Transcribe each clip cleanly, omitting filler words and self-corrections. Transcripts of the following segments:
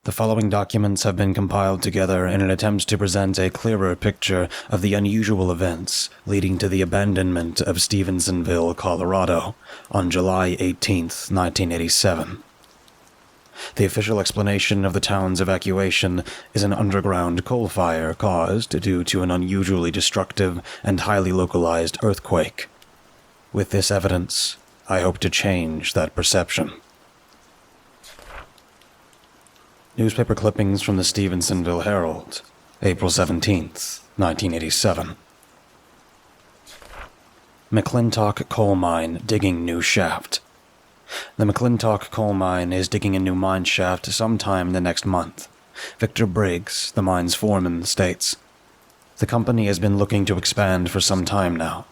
The following documents have been compiled together in an attempt to present a clearer picture of the unusual events leading to the abandonment of Stevensonville, Colorado, on July 18, 1987. The official explanation of the town's evacuation is an underground coal fire caused due to an unusually destructive and highly localized earthquake. With this evidence, I hope to change that perception. Newspaper clippings from the Stevensonville Herald, April 17, 1987. McClintock Coal Mine digging new shaft. The McClintock Coal Mine is digging a new mine shaft sometime in the next month. Victor Briggs, the mine's foreman, states, "The company has been looking to expand for some time now.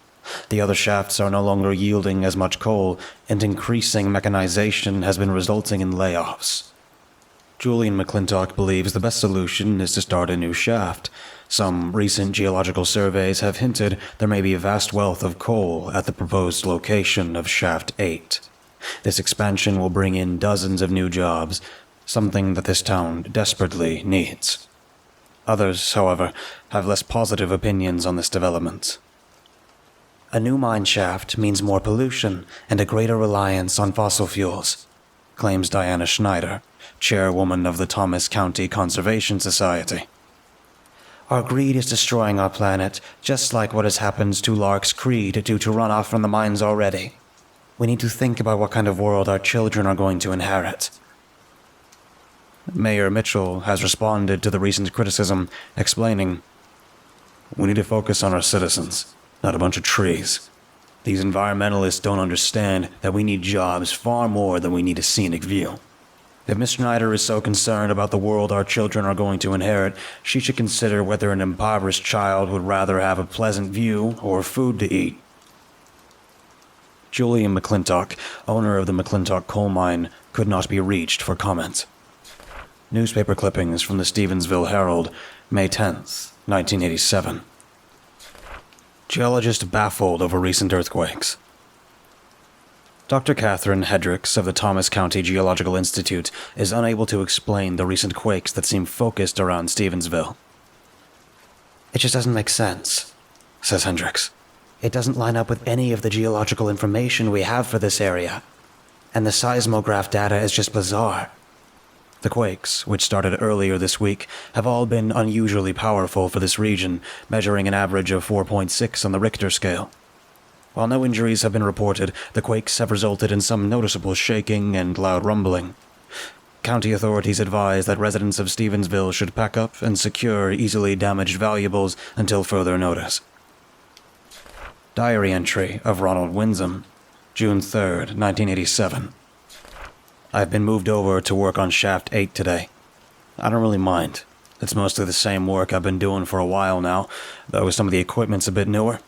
The other shafts are no longer yielding as much coal, and increasing mechanization has been resulting in layoffs. Julian McClintock believes the best solution is to start a new shaft. Some recent geological surveys have hinted there may be a vast wealth of coal at the proposed location of Shaft 8. This expansion will bring in dozens of new jobs, something that this town desperately needs." Others, however, have less positive opinions on this development. "A new mine shaft means more pollution and a greater reliance on fossil fuels," claims Diana Schneider, chairwoman of the Thomas County Conservation Society. "Our greed is destroying our planet, just like what has happened to Lark's Creed due to runoff from the mines already. We need to think about what kind of world our children are going to inherit." Mayor Mitchell has responded to the recent criticism, explaining, "We need to focus on our citizens, not a bunch of trees. These environmentalists don't understand that we need jobs far more than we need a scenic view. If Ms. Schneider is so concerned about the world our children are going to inherit, she should consider whether an impoverished child would rather have a pleasant view or food to eat." Julian McClintock, owner of the McClintock coal mine, could not be reached for comment. Newspaper clippings from the Stevensonville Herald, May 10, 1987. Geologist baffled over recent earthquakes. Dr. Catherine Hedricks of the Thomas County Geological Institute is unable to explain the recent quakes that seem focused around Stevensonville. "It just doesn't make sense," says Hendricks. "It doesn't line up with any of the geological information we have for this area. And the seismograph data is just bizarre." The quakes, which started earlier this week, have all been unusually powerful for this region, measuring an average of 4.6 on the Richter scale. While no injuries have been reported, the quakes have resulted in some noticeable shaking and loud rumbling. County authorities advise that residents of Stevensonville should pack up and secure easily damaged valuables until further notice. Diary entry of Ronald Winsome, June 3, 1987. "I've been moved over to work on Shaft 8 today. I don't really mind. It's mostly the same work I've been doing for a while now, though some of the equipment's a bit newer.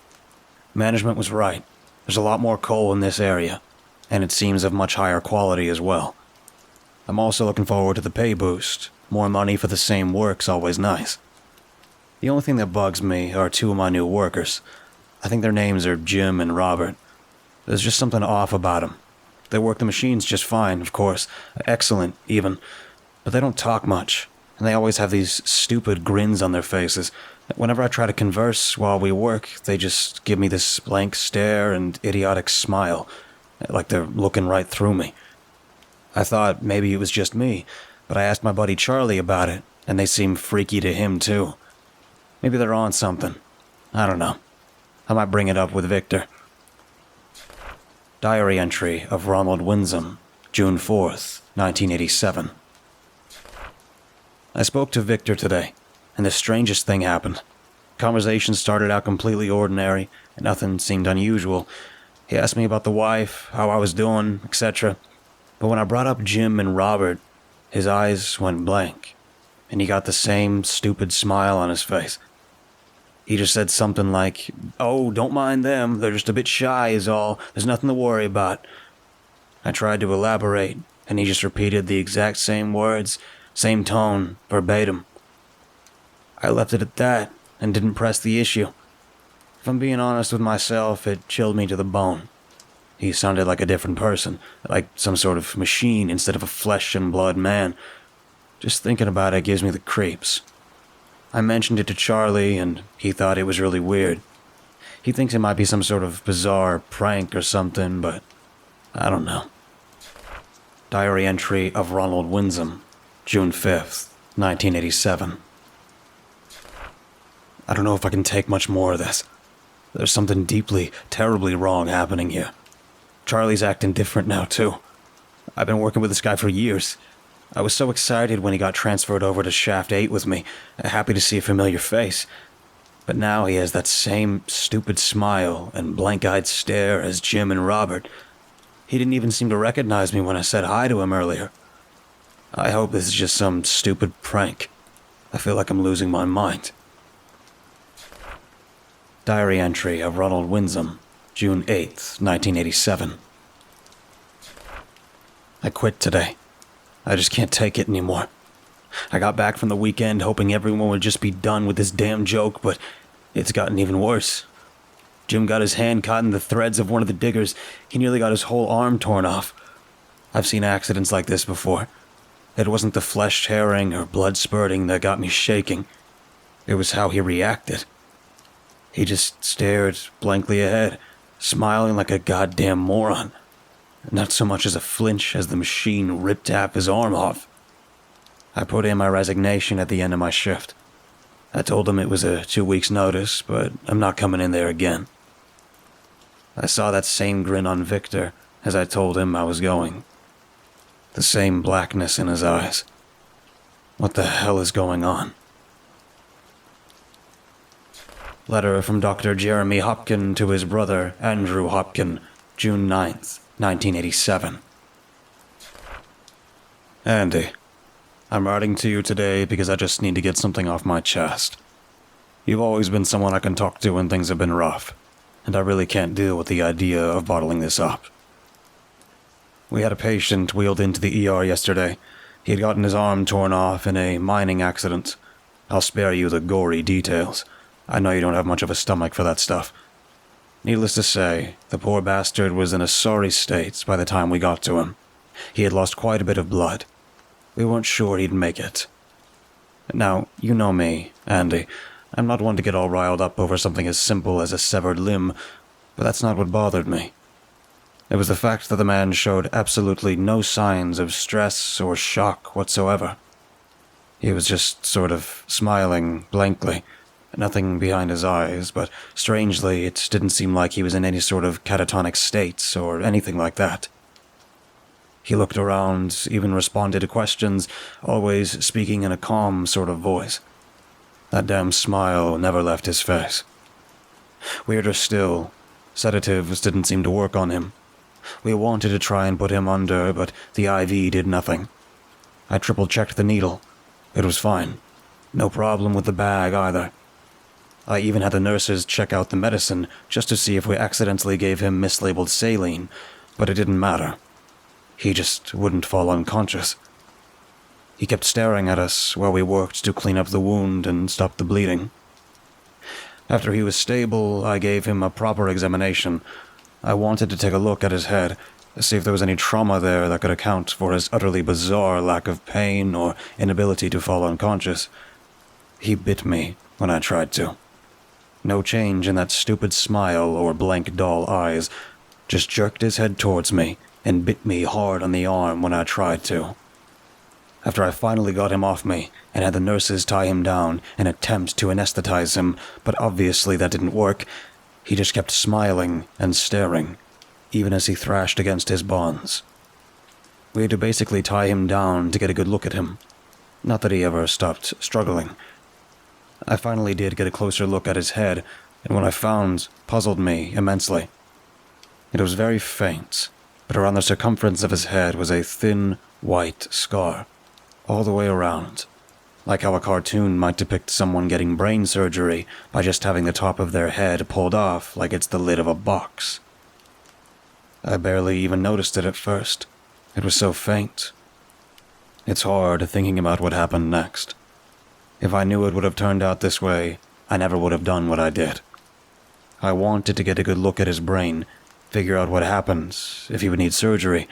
Management was right. There's a lot more coal in this area, and it seems of much higher quality as well. I'm also looking forward to the pay boost. More money for the same work's always nice. The only thing that bugs me are two of my new workers. I think their names are Jim and Robert. There's just something off about them. They work the machines just fine, of course, excellent even, but they don't talk much, and they always have these stupid grins on their faces. Whenever I try to converse while we work, they just give me this blank stare and idiotic smile, like they're looking right through me. I thought maybe it was just me, but I asked my buddy Charlie about it, and they seem freaky to him too. Maybe they're on something. I don't know. I might bring it up with Victor." Diary entry of Ronald Winsome, June 4, 1987. "I spoke to Victor today, and the strangest thing happened. Conversation started out completely ordinary, and nothing seemed unusual. He asked me about the wife, how I was doing, etc. But when I brought up Jim and Robert, his eyes went blank, and he got the same stupid smile on his face. He just said something like, 'Oh, don't mind them, they're just a bit shy is all, there's nothing to worry about.' I tried to elaborate, and he just repeated the exact same words, same tone, verbatim. I left it at that, and didn't press the issue. If I'm being honest with myself, it chilled me to the bone. He sounded like a different person, like some sort of machine instead of a flesh and blood man. Just thinking about it gives me the creeps. I mentioned it to Charlie, and he thought it was really weird. He thinks it might be some sort of bizarre prank or something, but I don't know. Diary entry of Ronald Winsome, June 5th, 1987. I don't know if I can take much more of this. There's something deeply, terribly wrong happening here. Charlie's acting different now, too. I've been working with this guy for years. I was so excited when he got transferred over to Shaft 8 with me, happy to see a familiar face. But now he has that same stupid smile and blank-eyed stare as Jim and Robert. He didn't even seem to recognize me when I said hi to him earlier. I hope this is just some stupid prank. I feel like I'm losing my mind. Diary entry of Ronald Winsome, June 8th, 1987. I quit today. I just can't take it anymore. I got back from the weekend hoping everyone would just be done with this damn joke, but it's gotten even worse. Jim got his hand caught in the threads of one of the diggers. He nearly got his whole arm torn off. I've seen accidents like this before. It wasn't the flesh tearing or blood spurting that got me shaking. It was how he reacted. He just stared blankly ahead, smiling like a goddamn moron. Not so much as a flinch as the machine ripped half his arm off. I put in my resignation at the end of my shift. I told him it was a 2 weeks notice, but I'm not coming in there again. I saw that same grin on Victor as I told him I was going. The same blackness in his eyes. What the hell is going on? Letter from Dr. Jeremy Hopkin to his brother, Andrew Hopkin, June 9th, 1987. Andy, I'm writing to you today because I just need to get something off my chest. You've always been someone I can talk to when things have been rough, and I really can't deal with the idea of bottling this up. We had a patient wheeled into the ER yesterday. He had gotten his arm torn off in a mining accident. I'll spare you the gory details. I know you don't have much of a stomach for that stuff. Needless to say, the poor bastard was in a sorry state by the time we got to him. He had lost quite a bit of blood. We weren't sure he'd make it. Now, you know me, Andy. I'm not one to get all riled up over something as simple as a severed limb, but that's not what bothered me. It was the fact that the man showed absolutely no signs of stress or shock whatsoever. He was just sort of smiling blankly. Nothing behind his eyes, but strangely, it didn't seem like he was in any sort of catatonic state or anything like that. He looked around, even responded to questions, always speaking in a calm sort of voice. That damn smile never left his face. Weirder still, sedatives didn't seem to work on him. We wanted to try and put him under, but the IV did nothing. I triple-checked the needle. It was fine. No problem with the bag either. I even had the nurses check out the medicine just to see if we accidentally gave him mislabeled saline, but it didn't matter. He just wouldn't fall unconscious. He kept staring at us while we worked to clean up the wound and stop the bleeding. After he was stable, I gave him a proper examination. I wanted to take a look at his head, see if there was any trauma there that could account for his utterly bizarre lack of pain or inability to fall unconscious. He bit me when I tried to. No change in that stupid smile or blank doll eyes, just jerked his head towards me and bit me hard on the arm when I tried to. After I finally got him off me and had the nurses tie him down and attempt to anesthetize him, but obviously that didn't work, he just kept smiling and staring, even as he thrashed against his bonds. We had to basically tie him down to get a good look at him. Not that he ever stopped struggling. I finally did get a closer look at his head, and what I found puzzled me immensely. It was very faint, but around the circumference of his head was a thin, white scar, all the way around, like how a cartoon might depict someone getting brain surgery by just having the top of their head pulled off like it's the lid of a box. I barely even noticed it at first. It was so faint. It's hard thinking about what happened next. If I knew it would have turned out this way, I never would have done what I did. I wanted to get a good look at his brain, figure out what happened, if he would need surgery.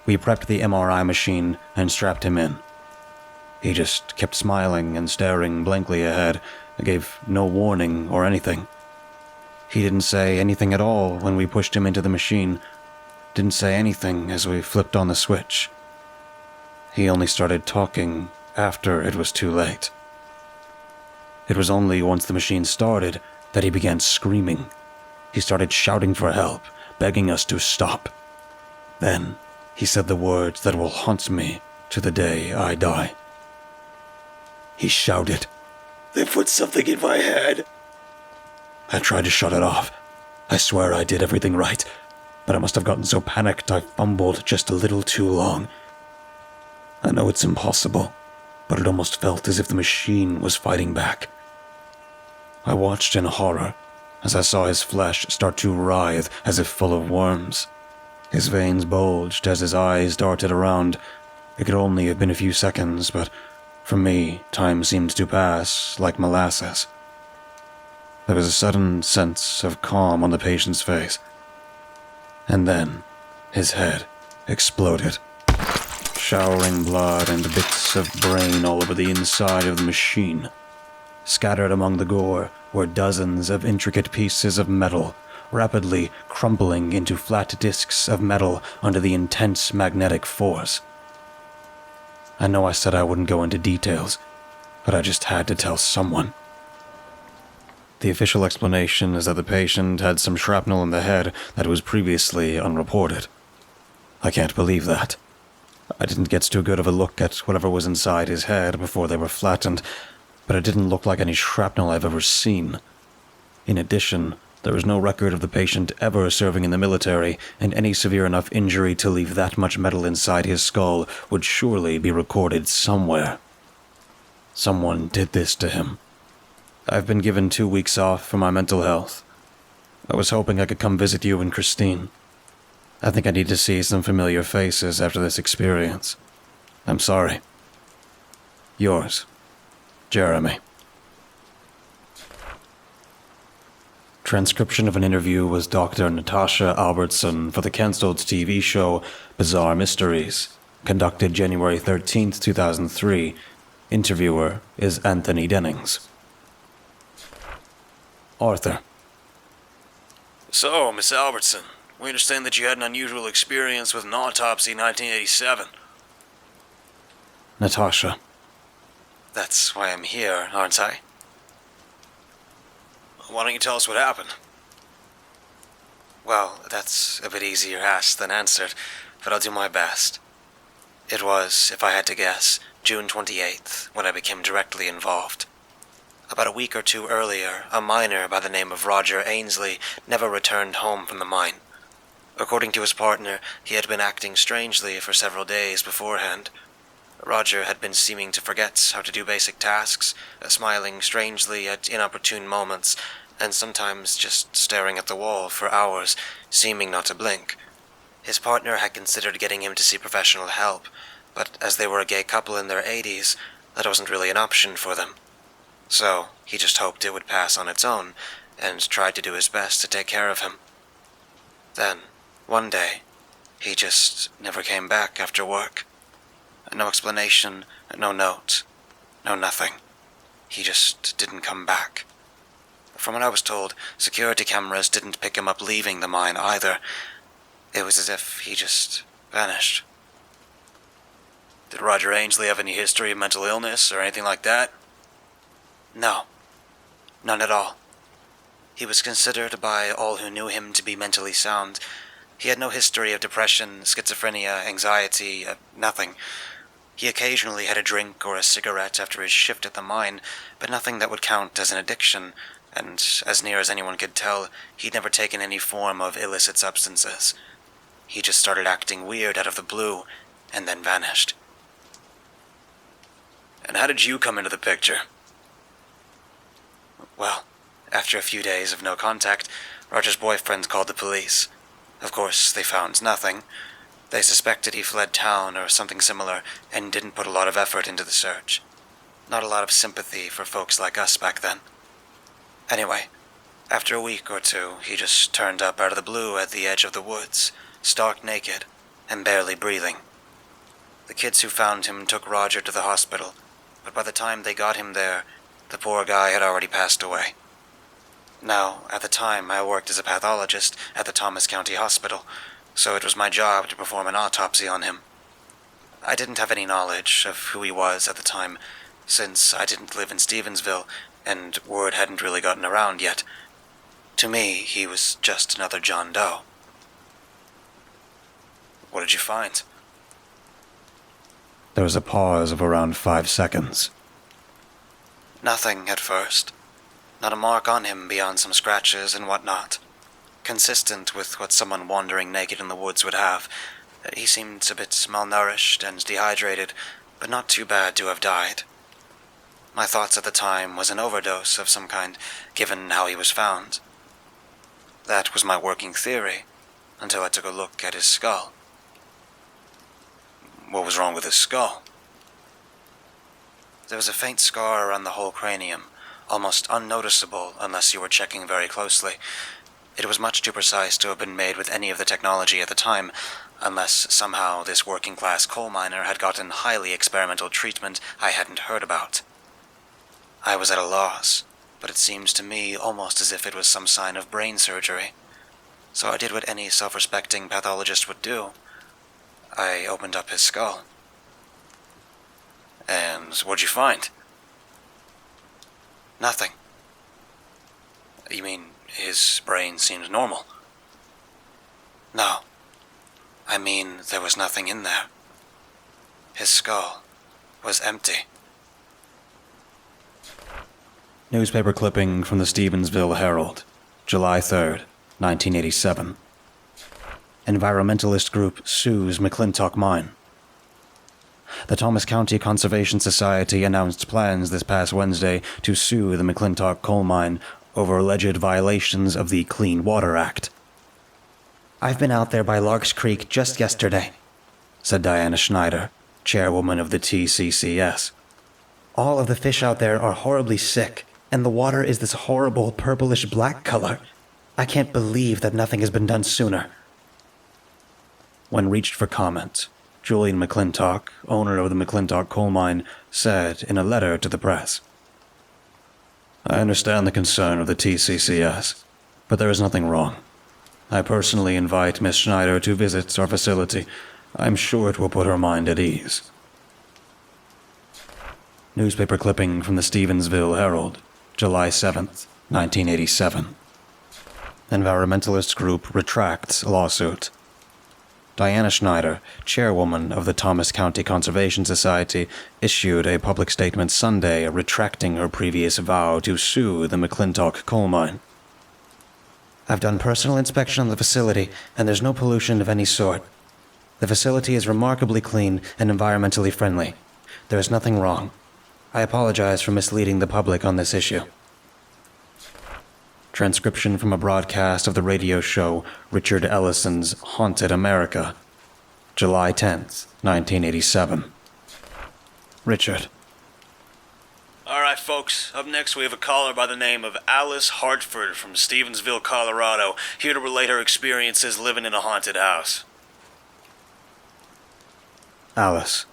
We prepped the MRI machine and strapped him in. He just kept smiling and staring blankly ahead, and gave no warning or anything. He didn't say anything at all when we pushed him into the machine, didn't say anything as we flipped on the switch. He only started talking after it was too late. It was only once the machine started that he began screaming. He started shouting for help, begging us to stop. Then he said the words that will haunt me to the day I die. He shouted, "They put something in my head." I tried to shut it off. I swear I did everything right, but I must have gotten so panicked I fumbled just a little too long. I know it's impossible, but it almost felt as if the machine was fighting back. I watched in horror as I saw his flesh start to writhe as if full of worms. His veins bulged as his eyes darted around. It could only have been a few seconds, but for me, time seemed to pass like molasses. There was a sudden sense of calm on the patient's face. And then, his head exploded, showering blood and bits of brain all over the inside of the machine. Scattered among the gore were dozens of intricate pieces of metal, rapidly crumbling into flat discs of metal under the intense magnetic force. I know I said I wouldn't go into details, but I just had to tell someone. The official explanation is that the patient had some shrapnel in the head that was previously unreported. I can't believe that. I didn't get too good of a look at whatever was inside his head before they were flattened, but it didn't look like any shrapnel I've ever seen. In addition, there is no record of the patient ever serving in the military, and any severe enough injury to leave that much metal inside his skull would surely be recorded somewhere. Someone did this to him. I've been given 2 weeks off for my mental health. I was hoping I could come visit you and Christine. I think I need to see some familiar faces after this experience. I'm sorry. Yours, Jeremy. Transcription of an interview with Dr. Natasha Albertson for the cancelled TV show Bizarre Mysteries, conducted January 13th, 2003. Interviewer is Anthony Dennings. Arthur. So, Miss Albertson, we understand that you had an unusual experience with an autopsy in 1987. Natasha. That's why I'm here, aren't I? Why don't you tell us what happened? Well, that's a bit easier asked than answered, but I'll do my best. It was, if I had to guess, June 28th when I became directly involved. About a week or two earlier, a miner by the name of Roger Ainsley never returned home from the mine. According to his partner, he had been acting strangely for several days beforehand. Roger had been seeming to forget how to do basic tasks, smiling strangely at inopportune moments, and sometimes just staring at the wall for hours, seeming not to blink. His partner had considered getting him to see professional help, but as they were a gay couple in their 80s, that wasn't really an option for them. So, he just hoped it would pass on its own, and tried to do his best to take care of him. Then, one day, he just never came back after work. No explanation, no note, no nothing. He just didn't come back. From what I was told, security cameras didn't pick him up leaving the mine either. It was as if he just vanished. Did Roger Ainsley have any history of mental illness or anything like that? No, none at all. He was considered by all who knew him to be mentally sound. He had no history of depression, schizophrenia, anxiety, nothing. He occasionally had a drink or a cigarette after his shift at the mine, but nothing that would count as an addiction, and as near as anyone could tell, he'd never taken any form of illicit substances. He just started acting weird out of the blue, and then vanished. And how did you come into the picture? Well, after a few days of no contact, Roger's boyfriend called the police. Of course, they found nothing. They suspected he fled town or something similar, and didn't put a lot of effort into the search. Not a lot of sympathy for folks like us back then. Anyway, after a week or two, he just turned up out of the blue at the edge of the woods, stark naked, and barely breathing. The kids who found him took Roger to the hospital, but by the time they got him there, the poor guy had already passed away. Now, at the time, I worked as a pathologist at the Thomas County Hospital, so it was my job to perform an autopsy on him. I didn't have any knowledge of who he was at the time, since I didn't live in Stevensonville, and word hadn't really gotten around yet. To me, he was just another John Doe. What did you find? There was a pause of around 5 seconds. Nothing at first. Not a mark on him beyond some scratches and whatnot. Consistent with what someone wandering naked in the woods would have. He seemed a bit malnourished and dehydrated, but not too bad to have died. My thoughts at the time was an overdose of some kind, given how he was found. That was my working theory, until I took a look at his skull. What was wrong with his skull? There was a faint scar around the whole cranium, almost unnoticeable unless you were checking very closely. It was much too precise to have been made with any of the technology at the time, unless somehow this working-class coal miner had gotten highly experimental treatment I hadn't heard about. I was at a loss, but it seems to me almost as if it was some sign of brain surgery. So I did what any self-respecting pathologist would do. I opened up his skull. And what'd you find? Nothing. You mean his brain seemed normal? No. I mean there was nothing in there. His skull was empty. Newspaper clipping from the Stevensonville Herald, July 3rd, 1987. Environmentalist group sues McClintock mine. The Thomas County Conservation Society announced plans this past Wednesday to sue the McClintock coal mine over alleged violations of the Clean Water Act. "I've been out there by Larks Creek just yesterday," said Diana Schneider, chairwoman of the TCCS. "All of the fish out there are horribly sick, and the water is this horrible purplish black color. I can't believe that nothing has been done sooner." When reached for comment, Julian McClintock, owner of the McClintock coal mine, said in a letter to the press, "I understand the concern of the TCCS, but there is nothing wrong. I personally invite Miss Schneider to visit our facility. I'm sure it will put her mind at ease." Newspaper clipping from the Stevensonville Herald, July 7th, 1987. Environmentalist group retracts lawsuit. Diana Schneider, chairwoman of the Thomas County Conservation Society, issued a public statement Sunday retracting her previous vow to sue the McClintock coal mine. "I've done personal inspection on the facility, and there's no pollution of any sort. The facility is remarkably clean and environmentally friendly. There is nothing wrong. I apologize for misleading the public on this issue." Transcription from a broadcast of the radio show Richard Ellison's Haunted America, July 10th, 1987. Richard. All right, folks. Up next, we have a caller by the name of Alice Hartford from Stevensonville, Colorado, here to relate her experiences living in a haunted house. Alice.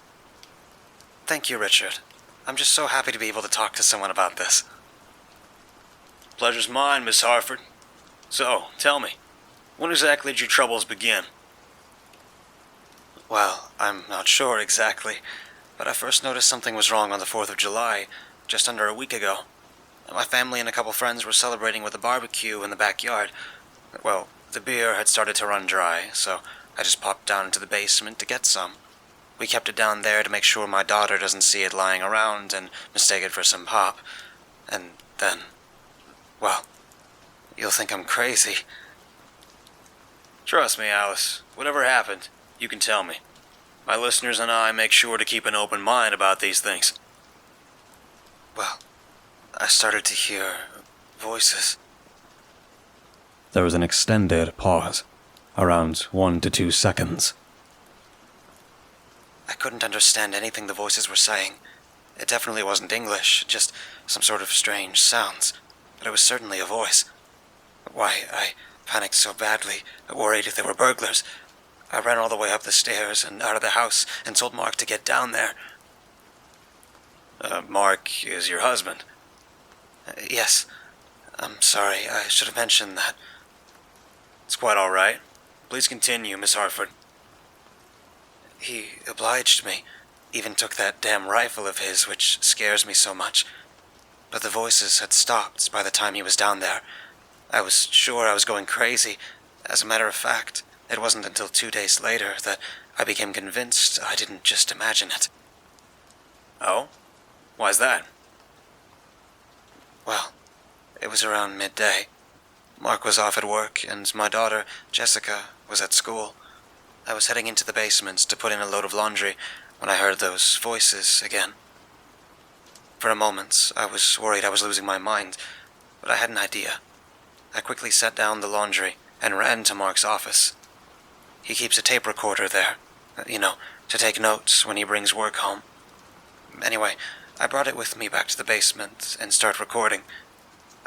Thank you, Richard. I'm just so happy to be able to talk to someone about this. Pleasure's mine, Miss Hartford. So, tell me, when exactly did your troubles begin? Well, I'm not sure exactly, but I first noticed something was wrong on the 4th of July, just under a week ago. My family and a couple friends were celebrating with a barbecue in the backyard. Well, the beer had started to run dry, so I just popped down into the basement to get some. We kept it down there to make sure my daughter doesn't see it lying around and mistake it for some pop. And then, well, you'll think I'm crazy. Trust me, Alice. Whatever happened, you can tell me. My listeners and I make sure to keep an open mind about these things. Well, I started to hear voices. There was an extended pause, around 1 to 2 seconds. I couldn't understand anything the voices were saying. It definitely wasn't English, just some sort of strange sounds. But it was certainly a voice. Why, I panicked so badly, worried if they were burglars. I ran all the way up the stairs and out of the house and told Mark to get down there. Mark is your husband. Yes. I'm sorry, I should have mentioned that. It's quite all right. Please continue, Miss Hartford. He obliged me, even took that damn rifle of his, which scares me so much. But the voices had stopped by the time he was down there. I was sure I was going crazy. As a matter of fact, it wasn't until 2 days later that I became convinced I didn't just imagine it. Oh? Why's that? Well, it was around midday. Mark was off at work, and my daughter, Jessica, was at school. I was heading into the basement to put in a load of laundry when I heard those voices again. For a moment, I was worried I was losing my mind, but I had an idea. I quickly set down the laundry and ran to Mark's office. He keeps a tape recorder there, to take notes when he brings work home. Anyway, I brought it with me back to the basement and started recording.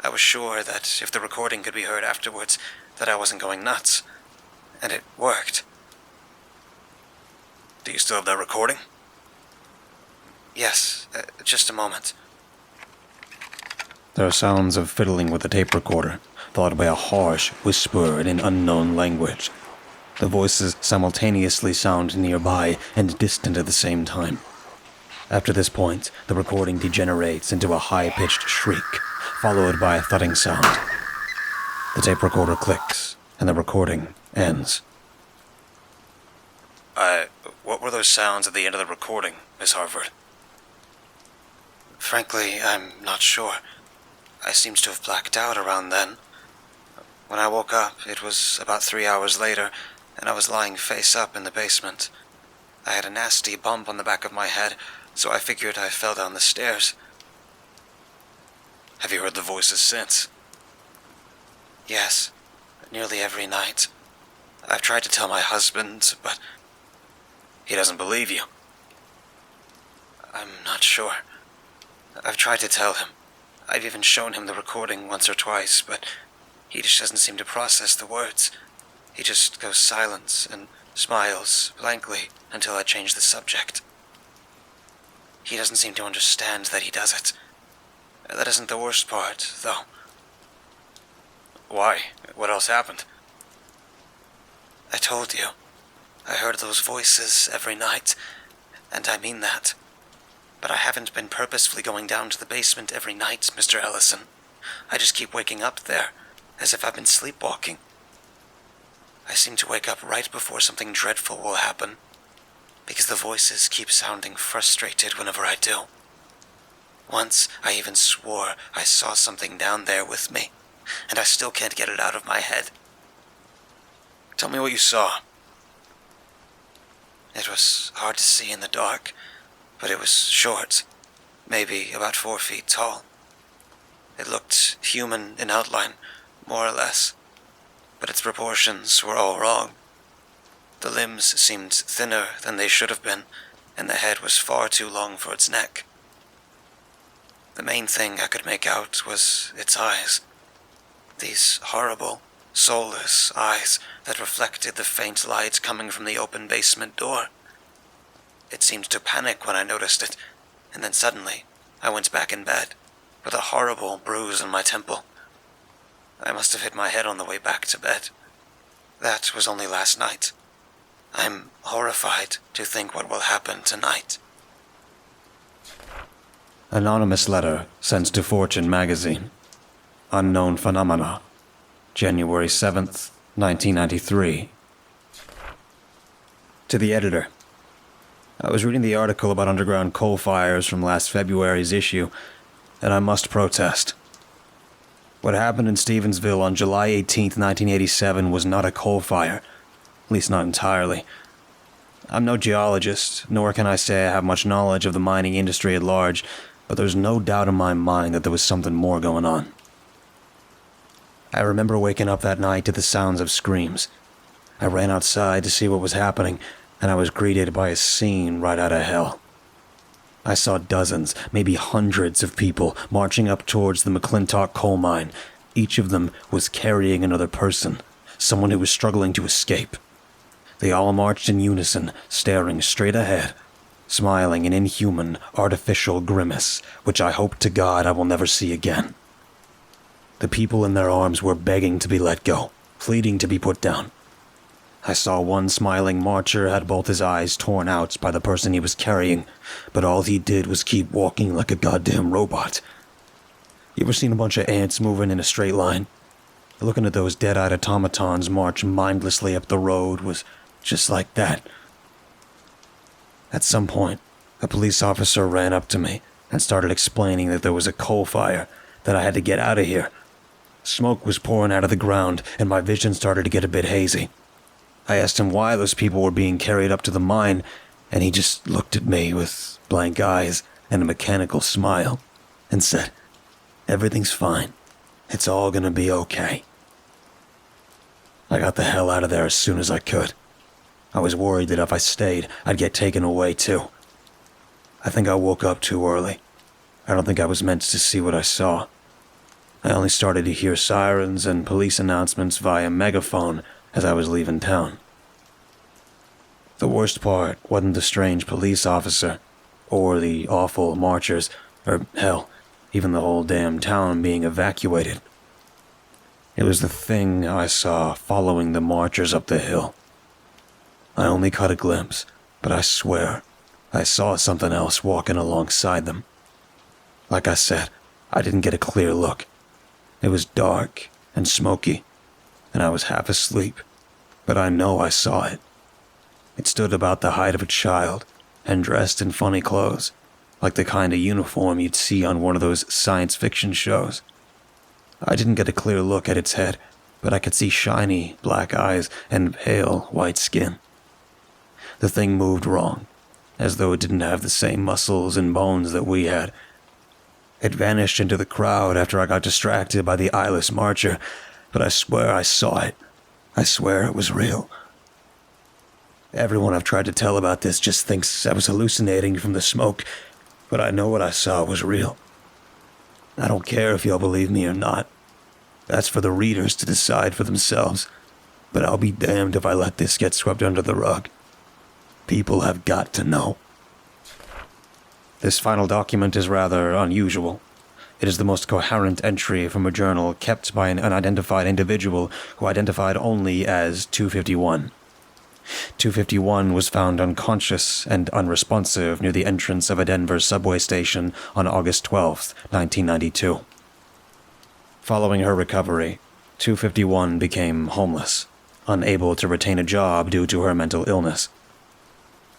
I was sure that if the recording could be heard afterwards, that I wasn't going nuts. And it worked. Do you still have that recording? Yes, just a moment. There are sounds of fiddling with the tape recorder, followed by a harsh whisper in an unknown language. The voices simultaneously sound nearby and distant at the same time. After this point, the recording degenerates into a high-pitched shriek, followed by a thudding sound. The tape recorder clicks, and the recording ends. What were those sounds at the end of the recording, Miss Hartford? Frankly, I'm not sure. I seemed to have blacked out around then. When I woke up, it was about 3 hours later, and I was lying face up in the basement. I had a nasty bump on the back of my head, so I figured I fell down the stairs. Have you heard the voices since? Yes, nearly every night. I've tried to tell my husband, but he doesn't believe you. I'm not sure. I've tried to tell him. I've even shown him the recording once or twice, but he just doesn't seem to process the words. He just goes silent and smiles blankly until I change the subject. He doesn't seem to understand that he does it. That isn't the worst part, though. Why? What else happened? I told you. I heard those voices every night, and I mean that. But I haven't been purposefully going down to the basement every night, Mr. Ellison. I just keep waking up there, as if I've been sleepwalking. I seem to wake up right before something dreadful will happen, because the voices keep sounding frustrated whenever I do. Once, I even swore I saw something down there with me, and I still can't get it out of my head. Tell me what you saw. It was hard to see in the dark, but it was short, maybe about 4 feet tall. It looked human in outline, more or less, but its proportions were all wrong. The limbs seemed thinner than they should have been, and the head was far too long for its neck. The main thing I could make out was its eyes. These horrible, soulless eyes that reflected the faint light coming from the open basement door. It seemed to panic when I noticed it, and then suddenly I went back in bed with a horrible bruise on my temple. I must have hit my head on the way back to bed. That was only last night. I'm horrified to think what will happen tonight. Anonymous letter sent to Fortune magazine. Unknown phenomena. January 7th, 1993. To the editor. I was reading the article about underground coal fires from last February's issue, and I must protest. What happened in Stevensonville on July 18th, 1987 was not a coal fire, at least not entirely. I'm no geologist, nor can I say I have much knowledge of the mining industry at large, but there's no doubt in my mind that there was something more going on. I remember waking up that night to the sounds of screams. I ran outside to see what was happening, and I was greeted by a scene right out of hell. I saw dozens, maybe hundreds of people marching up towards the McClintock coal mine. Each of them was carrying another person, someone who was struggling to escape. They all marched in unison, staring straight ahead, smiling an inhuman, artificial grimace, which I hope to God I will never see again. The people in their arms were begging to be let go, pleading to be put down. I saw one smiling marcher had both his eyes torn out by the person he was carrying, but all he did was keep walking like a goddamn robot. You ever seen a bunch of ants moving in a straight line? Looking at those dead-eyed automatons march mindlessly up the road was just like that. At some point, a police officer ran up to me and started explaining that there was a coal fire, that I had to get out of here. Smoke was pouring out of the ground, and my vision started to get a bit hazy. I asked him why those people were being carried up to the mine, and he just looked at me with blank eyes and a mechanical smile and said, "Everything's fine. It's all gonna be okay." I got the hell out of there as soon as I could. I was worried that if I stayed, I'd get taken away too. I think I woke up too early. I don't think I was meant to see what I saw. I only started to hear sirens and police announcements via megaphone as I was leaving town. The worst part wasn't the strange police officer, or the awful marchers, or hell, even the whole damn town being evacuated. It was the thing I saw following the marchers up the hill. I only caught a glimpse, but I swear I saw something else walking alongside them. Like I said, I didn't get a clear look. It was dark and smoky, and I was half asleep, but I know I saw it. It stood about the height of a child and dressed in funny clothes, like the kind of uniform you'd see on one of those science fiction shows. I didn't get a clear look at its head, but I could see shiny black eyes and pale white skin. The thing moved wrong, as though it didn't have the same muscles and bones that we had. It vanished into the crowd after I got distracted by the eyeless marcher, but I swear I saw it. I swear it was real. Everyone I've tried to tell about this just thinks I was hallucinating from the smoke, but I know what I saw was real. I don't care if y'all believe me or not. That's for the readers to decide for themselves, but I'll be damned if I let this get swept under the rug. People have got to know. This final document is rather unusual. It is the most coherent entry from a journal kept by an unidentified individual who identified only as 251. 251 was found unconscious and unresponsive near the entrance of a Denver subway station on August 12, 1992. Following her recovery, 251 became homeless, unable to retain a job due to her mental illness.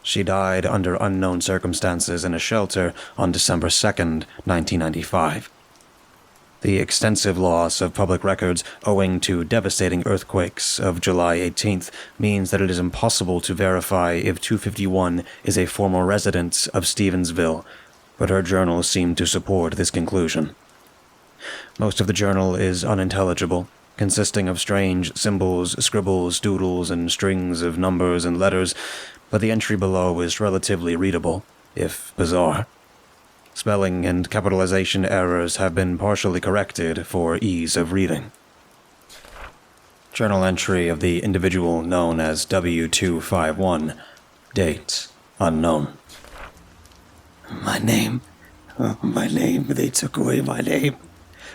She died under unknown circumstances in a shelter on December 2nd, 1995. The extensive loss of public records owing to devastating earthquakes of July 18th means that it is impossible to verify if 251 is a former resident of Stevensonville, but her journal seemed to support this conclusion. Most of the journal is unintelligible, consisting of strange symbols, scribbles, doodles, and strings of numbers and letters, but the entry below is relatively readable, if bizarre. Spelling and capitalization errors have been partially corrected for ease of reading. Journal entry of the individual known as W251. Date unknown. My name, they took away my name.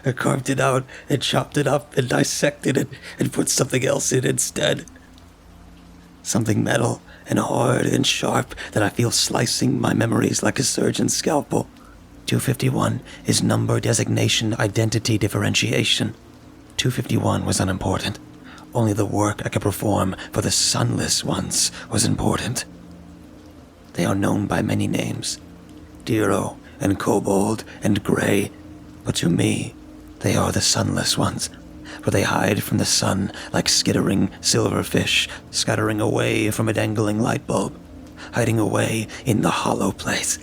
I carved it out and chopped it up and dissected it and put something else in instead. Something metal and hard and sharp that I feel slicing my memories like a surgeon's scalpel. 251 is number designation identity differentiation. 251 was unimportant. Only the work I could perform for the sunless ones was important. They are known by many names. Dero and Kobold and Grey, but to me, they are the sunless ones, for they hide from the sun like skittering silverfish scattering away from a dangling light bulb, hiding away in the hollow place.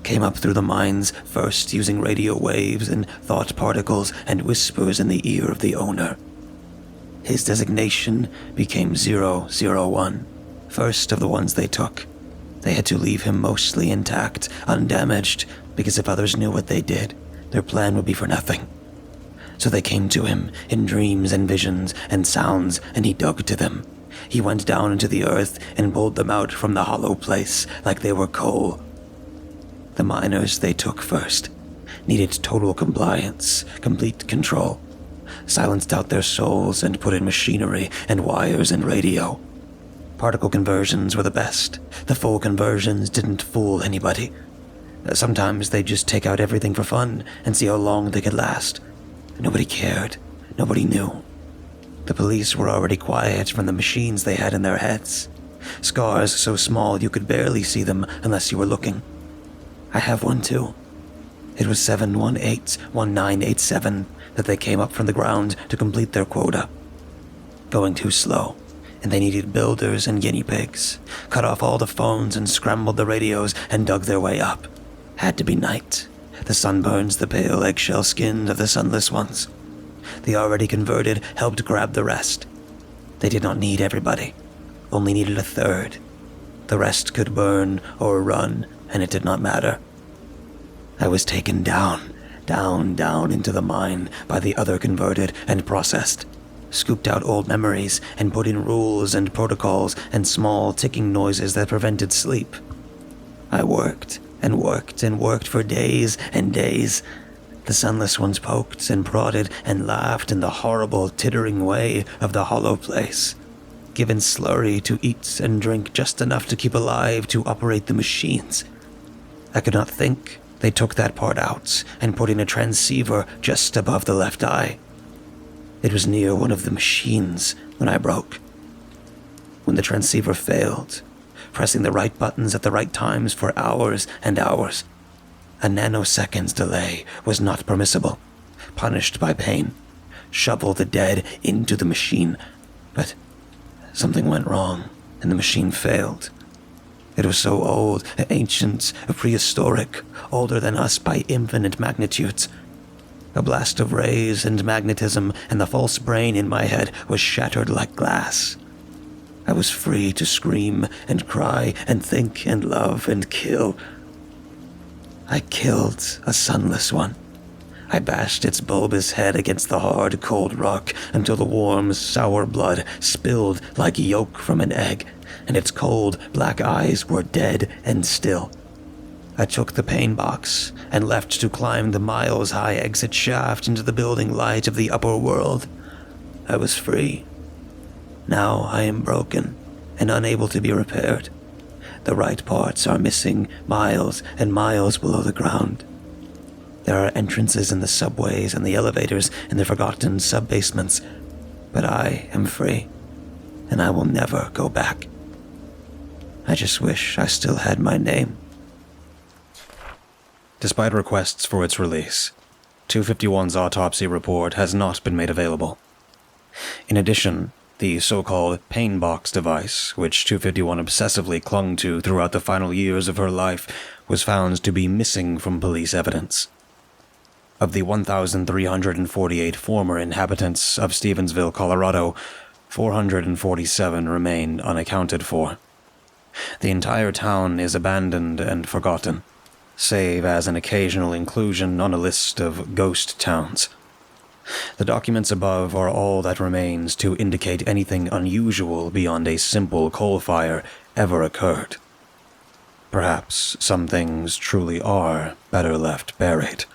Came up through the mines, first using radio waves and thought particles and whispers in the ear of the owner. His designation became 001, first of the ones they took. They had to leave him mostly intact, undamaged, because if others knew what they did, their plan would be for nothing. So they came to him in dreams and visions and sounds, and he dug to them. He went down into the earth and pulled them out from the hollow place like they were coal. The miners they took first needed total compliance, complete control. Silenced out their souls and put in machinery and wires and radio. Particle conversions were the best. The full conversions didn't fool anybody. Sometimes they'd just take out everything for fun and see how long they could last. Nobody cared. Nobody knew. The police were already quiet from the machines they had in their heads. Scars so small you could barely see them unless you were looking. I have one too. It was 718-1987 that they came up from the ground to complete their quota. Going too slow, and they needed builders and guinea pigs. Cut off all the phones and scrambled the radios and dug their way up. Had to be night. The sun burns the pale eggshell skin of the sunless ones. The already converted helped grab the rest. They did not need everybody, only needed a third. The rest could burn or run, and it did not matter. I was taken down into the mine by the other converted and processed. Scooped out old memories and put in rules and protocols and small ticking noises that prevented sleep. I worked and worked and worked for days and days. The sunless ones poked and prodded and laughed in the horrible tittering way of the hollow place. Given slurry to eat and drink just enough to keep alive to operate the machines. I could not think. They took that part out and put in a transceiver just above the left eye. It was near one of the machines when I broke. When the transceiver failed, pressing the right buttons at the right times for hours and hours. A nanosecond's delay was not permissible, punished by pain. Shovel the dead into the machine, but something went wrong and the machine failed. It was so old, ancient, prehistoric, older than us by infinite magnitudes. A blast of rays and magnetism, and the false brain in my head was shattered like glass. I was free to scream and cry and think and love and kill. I killed a sunless one. I bashed its bulbous head against the hard, cold rock until the warm, sour blood spilled like yolk from an egg, and its cold, black eyes were dead and still. I took the pain box and left to climb the miles-high exit shaft into the building light of the upper world. I was free. Now I am broken and unable to be repaired. The right parts are missing miles and miles below the ground. There are entrances in the subways and the elevators in the forgotten sub-basements, but I am free, and I will never go back. I just wish I still had my name. Despite requests for its release, 251's autopsy report has not been made available. In addition, the so-called pain box device, which 251 obsessively clung to throughout the final years of her life, was found to be missing from police evidence. Of the 1,348 former inhabitants of Stevensonville, Colorado, 447 remain unaccounted for. The entire town is abandoned and forgotten, save as an occasional inclusion on a list of ghost towns. The documents above are all that remains to indicate anything unusual beyond a simple coal fire ever occurred. Perhaps some things truly are better left buried.